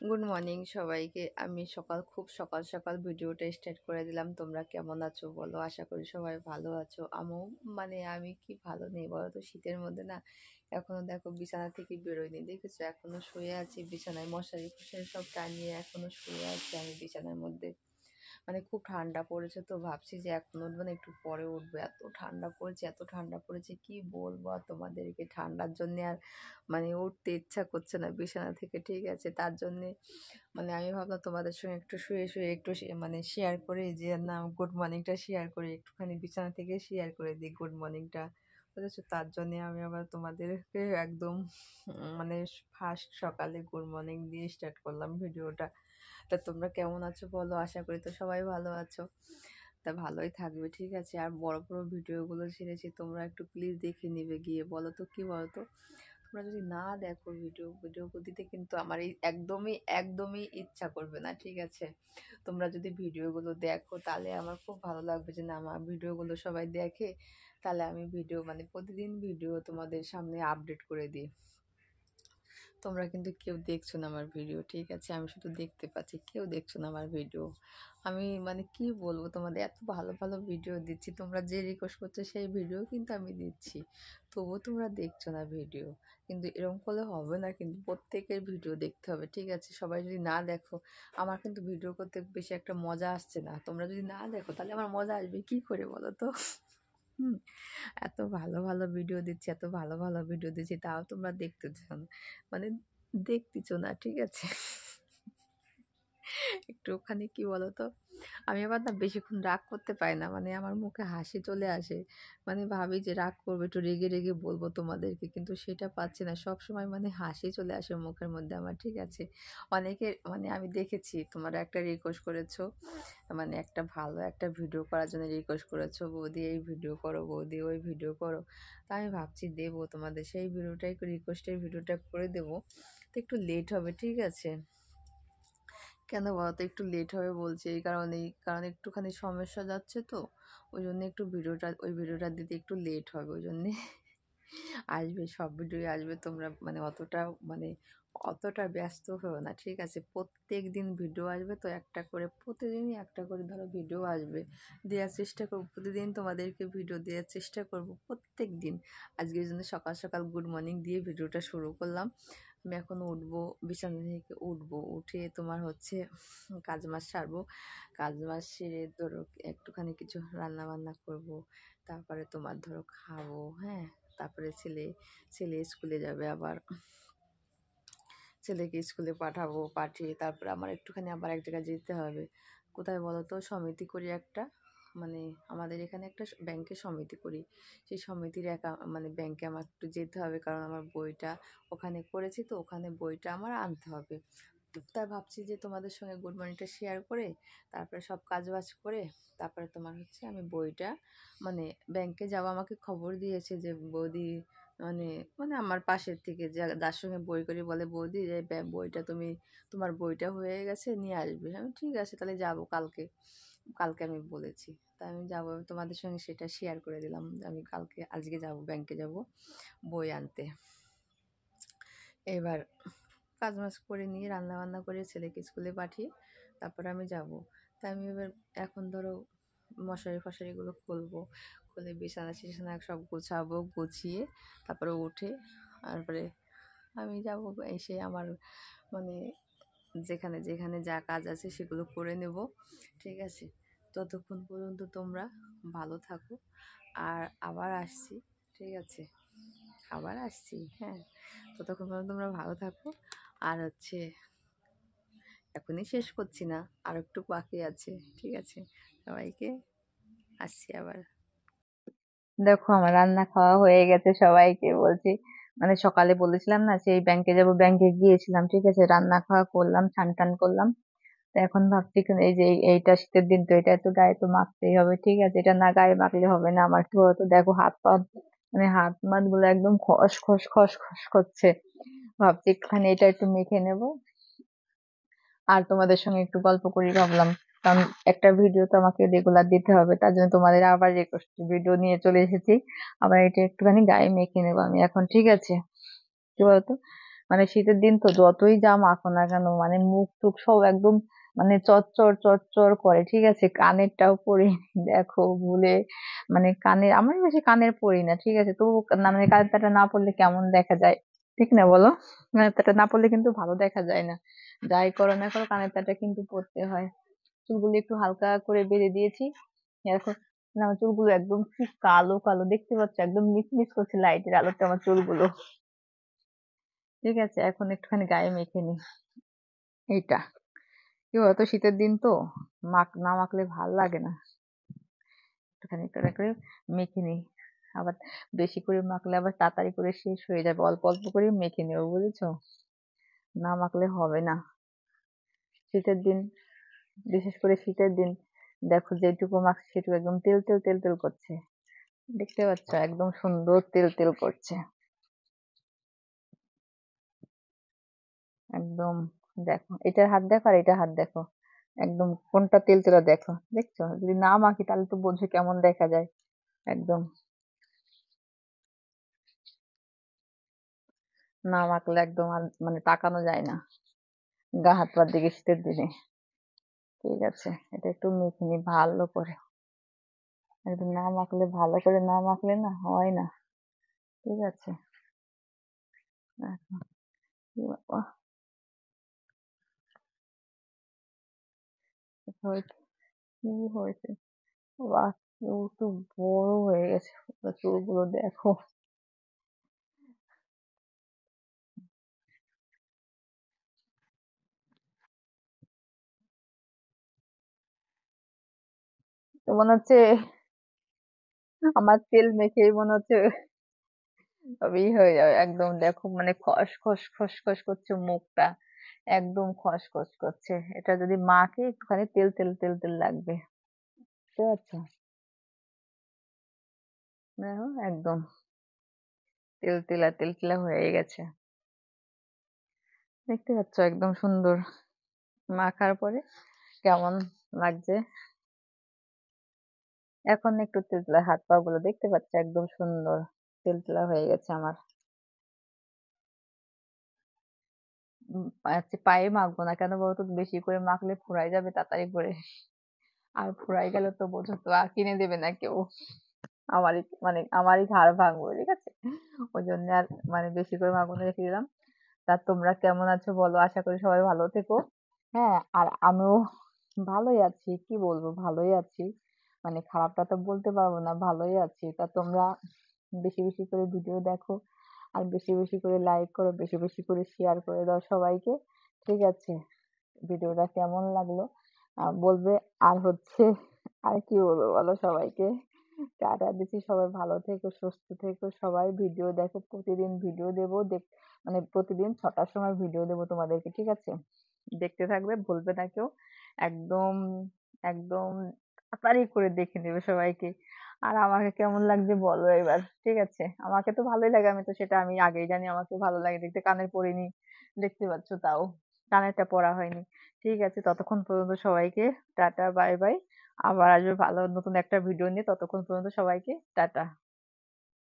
Good morning সবাইকে। আমি খুব সকাল সকাল ভিডিওটা স্টার্ট করে দিলাম। তোমরা কেমন আছো বলো? আশা করি সবাই ভালো আছো। আমি কি ভালো নেই বলো তো? শীতের মধ্যে না এখনো দেখো বিছানা থেকে বেরোয়নি, দেখেছো? এখনো শুয়ে আছি বিছানায়, মশারি ফশারি সব টানিয়ে এখনো শুয়ে আছি আমি বিছানার মধ্যে। খুব ঠান্ডা পড়েছে, তো ভাবছি যে এখন উঠবো না, একটু পরে উঠবো। এত ঠান্ডা পড়েছে, এত ঠান্ডা পড়েছে, কি বলবো আর তোমাদেরকে। ঠান্ডার জন্য আর উঠতে ইচ্ছা করছে না বিছানা থেকে, ঠিক আছে? তার জন্যে আমি ভাবলাম তোমাদের সঙ্গে একটু শুয়ে শুয়ে একটু শেয়ার করে, যে না, গুড মর্নিংটা শেয়ার করে, একটুখানি বিছানা থেকে শেয়ার করে দিই গুড মর্নিংটা, বুঝেছো? তার জন্যে আমি আবার তোমাদেরকে একদম ফার্স্ট সকালে গুড মর্নিং দিয়ে স্টার্ট করলাম ভিডিওটা। তা তোমরা কেমন আছো বলো? আশা করি তো সবাই ভালো আছো। তা ভালোই থাকবে, ঠিক আছে? আর বড় বড় ভিডিওগুলো ছেড়েছি, তোমরা একটু প্লিজ দেখে নিবে গিয়ে, বলো তো, কি বলো তো? তোমরা যদি না দেখো ভিডিও দিতে কিন্তু আমার এই একদমই একদমই ইচ্ছা করবে না, ঠিক আছে? তোমরা যদি ভিডিওগুলো দেখো তাহলে আমার খুব ভালো লাগবে, যে না, আমার ভিডিওগুলো সবাই দেখে, তাহলে আমি ভিডিও প্রতিদিন ভিডিও তোমাদের সামনে আপডেট করে দিই। তোমরা কিন্তু কেউ দেখছো না আমার ভিডিও, ঠিক আছে? আমি শুধু দেখতে পাচ্ছি, কেউ দেখছো না আমার ভিডিও। আমি কি বলবো তোমাদের, এত ভালো ভালো ভিডিও দিচ্ছি, তোমরা যে রিকোয়েস্ট করছো সেই ভিডিও কিন্তু আমি দিচ্ছি, তবুও তোমরা দেখছো না ভিডিও। কিন্তু এরকম করলে হবে না, কিন্তু প্রত্যেকের ভিডিও দেখতে হবে, ঠিক আছে? সবাই যদি না দেখো, আমার কিন্তু ভিডিও করতে বেশি একটা মজা আসছে না। তোমরা যদি না দেখো তাহলে আমার মজা আসবে কি করে বলো তো? হুম। এত ভালো ভালো ভিডিও দিচ্ছি, এত ভালো ভালো ভিডিও দিচ্ছি, তাও তোমরা দেখতেছো না, মানে দেখতেছো না, ঠিক আছে? একটুখানি কি বলতো, আমি আবার না বেশিক্ষণ রাগ করতে পারি না, আমার মুখে হাসি চলে আসে। ভাবি যে রাগ করবো, একটু রেগে রেগে বলবো তোমাদেরকে, কিন্তু সেটা পাচ্ছি না। সব সময় হাসি চলে আসে মুখের মধ্যে আমার, ঠিক আছে? অনেকের আমি দেখেছি তোমরা একটা রিকোয়েস্ট করেছো, একটা ভালো একটা ভিডিও করার জন্য রিকোয়েস্ট করেছো, বৌদি এই ভিডিও করো, বৌদি ওই ভিডিও করো। তা আমি ভাবছি দেবো তোমাদের সেই ভিডিওটাই, রিকোয়েস্টের ভিডিওটা করে দেবো। তো একটু লেট হবে, ঠিক আছে? কেন বলো তো একটু লেট হবে বলছি? এই কারণে একটুখানি সমস্যা যাচ্ছে তো, ওই জন্য একটু ওই ভিডিওটা দিতে একটু লেট হবে, ওই জন্যে। আসবে, সব ভিডিওই আসবে। তোমরা মানে অতটা ব্যস্ত হও না, ঠিক আছে? প্রত্যেক দিন ভিডিও আসবে, তো একটা করে প্রতিদিনই একটা করে ধরো ভিডিও আসবে, দেওয়ার চেষ্টা করবো। প্রতিদিন তোমাদেরকে ভিডিও দেওয়ার চেষ্টা করব, প্রত্যেক দিন। আজকের জন্য সকাল সকাল গুড মর্নিং দিয়ে ভিডিওটা শুরু করলাম। আমি এখন উঠবো, বিছানা থেকে উঠবো, উঠে তোমার হচ্ছে কাজ মাজ সারবো। কাজ মাজ সেরে ধরো একটুখানি কিছু রান্না বান্না করব, তারপরে তোমার ধরো খাবো, হ্যাঁ। তারপরে ছেলে স্কুলে যাবে, আবার ছেলেকে স্কুলে পাঠাবো, পাঠিয়ে তারপরে আমার একটুখানি আবার এক জায়গায় যেতে হবে। কোথায় বলো তো? সমিতি করি একটা, মানে আমাদের এখানে একটা ব্যাংকে সমিতি করি। সেই সমিতির ব্যাংকে আমার একটু যেতে হবে, কারণ আমার বইটা ওখানে করেছি, তো ওখানে বইটা আমার আনতে হবে। তাই ভাবছি যে তোমাদের সঙ্গে গুড মর্নিংটা শেয়ার করে, তারপরে সব কাজ বাজ করে, তারপরে তোমার হচ্ছে আমি বইটা ব্যাংকে যাবো। আমাকে খবর দিয়েছে যে বৌদি, মানে আমার পাশের থেকে যার সঙ্গে বই করি, বলে বৌদি যে বইটা তোমার বইটা হয়ে গেছে, নিয়ে আসবে। আমি ঠিক আছে তাহলে যাবো কালকে। কালকে আমি বলেছি, তাই আমি যাবো, তোমাদের সঙ্গে সেটা শেয়ার করে দিলাম। আমি আজকে যাব, ব্যাংকে যাব বই আনতে। এবার কাজ বাজ করে নিয়ে রান্না বান্না করে ছেলেকে স্কুলে পাঠিয়ে তারপরে আমি যাব। তাই আমি এবার এখন ধরো মশারি ফশারিগুলো খুলবো, খুলে বিছানা টিছানা সব গোছাবো, গুছিয়ে তারপরে উঠে, তারপরে আমি যাব, এসে আমার মানে যেখানে যেখানে যা কাজ আছে সেগুলো করে নেব, ঠিক আছে? ততক্ষণ পর্যন্ত তোমরা ভালো থাকো, আর আবার আসছি, ঠিক আছে? আবার আসছি, হ্যাঁ। ততক্ষণ পর্যন্ত তোমরা ভালো থাকো। আর হচ্ছে এখনই শেষ করছি না, আর একটু বাকি আছে, ঠিক আছে? সবাইকে আসছি আবার। দেখো আমার রান্না খাওয়া হয়ে গেছে, সবাইকে বলছি, সকালে বলেছিলাম না সেই ব্যাংকে যাব, ব্যাংকে গিয়েছিলাম, ঠিক আছে? রান্না খাওয়া করলাম, স্নান টান করলাম। তো এখন ভাবছি এই যে এইটা শীতের দিন, তো এটা একটু গায়ে তো মাখতেই হবে, ঠিক আছে? এটা না গায়ে মাখলে হবে না আমার। তো দেখো হাত পা, হাত মাত গুলো একদম খস খস খস খস করছে। ভাবছি একটুখানি এটা একটু মেখে নেব, আর তোমাদের সঙ্গে একটু গল্প করি ভাবলাম। কারণ একটা ভিডিও তো আমাকে রেগুলার দিতে হবে, তার জন্য তোমাদের আবার রিকোয়েস্ট ভিডিও নিয়ে চলে এসেছি। আবার এটা একটুখানি গায়ে মেখে নেবো আমি এখন, ঠিক আছে? কি বলতো, মানে শীতের দিন তো যতই যা মাখো না কেন মানে মুখ টুক সব একদম মানে চচ্চর চচ্চর করে, ঠিক আছে? কানেরটাও পরি দেখো ভুলে, মানে কানের আমি বেশি কানের পরি না, ঠিক আছে? তবু না মানে কানেরটা না পরলে কেমন দেখা যায়, ঠিক না বলো? কানেরটা না পরলে কিন্তু ভালো দেখা যায় না। যাই করো না করো কানেরটা কিন্তু পরতে হয়। চুলগুলো একটু হালকা করে বেঁধে দিয়েছি এখন। না আমার চুলগুলো একদম কি কালো কালো দেখতে পাচ্ছ, একদম মিচমিচ করছে লাইটের আলোতে আমার চুলগুলো। ঠিক আছে, এখন একটুখানি গায়ে মেখে নি এইটা। কি বলতো শীতের দিন তো না মাখলে ভাল লাগে না। একটুখানি করে করে মেখে নি। আবার বেশি করে মাখলে আবার তাড়াতাড়ি করে শেষ হয়ে যাবে, অল্প অল্প করে মেখে নিও, বুঝেছো? না মাখলে হবে না। শীতের দিন, বিশেষ করে শীতের দিন দেখো যেটুকু মাখছি সেটুকু একদম তেল তেল তেল তেল করছে, দেখতে পাচ্ছ একদম সুন্দর তেল তেল করছে একদম। দেখো এটার হাত দেখো আর এটার হাত দেখো, একদম কোনটা তেল তেলা দেখো, দেখছো? যদি না মাখি তাহলে তো বোঝো কেমন দেখা যায় একদম। না মাখলে একদম আর মানে তাকানো যায় না গা হাত পার দিকে শীতের দিনে। ঠিক আছে, এটা একটু মেখে নি ভালো করে, একদম না মাখলে ভালো করে না মাখলে না হয় না। ঠিক আছে, দেখো কি বাবা, হয়েছে, কি হয়েছে? বাহ, চুল তো বড় হয়ে গেছে, চুলগুলো দেখো। তো মনে হচ্ছে আমার তেল মেখেই মনে হচ্ছে সবই হয়ে যাবে একদম। দেখো মানে খসখস খসখস করছে মুখটা, একদম খসখস করছে। এটা যদি মাখে একটুখানি তেল তেল তেল তেল লাগবে, বুঝতে পারছো? দেখো একদম তেল তেলা তেল তেলা হয়ে গেছে, দেখতে পাচ্ছ একদম সুন্দর মাখার পরে কেমন লাগছে। এখন একটু তেল তেলা হাত পা গুলো দেখতে পাচ্ছ একদম সুন্দর তেল তেলা হয়ে গেছে আমার। আচ্ছা পায়ে মাখবো না কেন বলতো, বেশি করে মাখলে ফুরাই যাবে তাড়াতাড়ি করে, আর ফুরাই গেলে তো বোঝো তো আর কিনে দেবে না কেউ, আমারই মানে আমারই ঘাড় ভাঙবো, ঠিক আছে? ওই জন্য আর মানে বেশি করে মাগুনে রেখে দিলাম। তা তোমরা কেমন আছো বলো, আশা করি সবাই ভালো থেকো। হ্যাঁ, আর আমিও ভালোই আছি, কি বলবো ভালোই আছি, মানে খারাপটা তো বলতে পারবো না, ভালোই আছি। তা তোমরা বেশি বেশি করে ভিডিও দেখো, আর বেশি বেশি করে লাইক করো, বেশি বেশি করে শেয়ার করে দাও সবাইকে, ঠিক আছে? ভিডিওটা কেমন লাগলো বলবে। আর হচ্ছে আর কি বলবো বলো সবাইকে, টাটা দিচ্ছি, সবাই ভালো থেকো সুস্থ থেকো, সবাই ভিডিও দেখো, প্রতিদিন ভিডিও দেবো মানে প্রতিদিন 6টার সময় ভিডিও দেবো তোমাদেরকে, ঠিক আছে? দেখতে থাকবে, ভুলবে না কেউ একদম, একদম তাড়াতাড়ি করে দেখে নেবে সবাইকে। আর আমাকে কেমন লাগছে বলো এবার, ঠিক আছে? আমাকে তো ভালোই লাগে, আমি তো সেটা আমি আগেই জানি আমাকে ভালো লাগে দেখতে, কানের পরিনি, দেখতে পাচ্ছ তাও কানেরটা পরা হয়নি। ঠিক আছে, ততক্ষণ পর্যন্ত সবাইকে টাটা বাই বাই। আবার আসবে ভালো নতুন একটা ভিডিও নিয়ে, ততক্ষণ পর্যন্ত সবাইকে টাটা।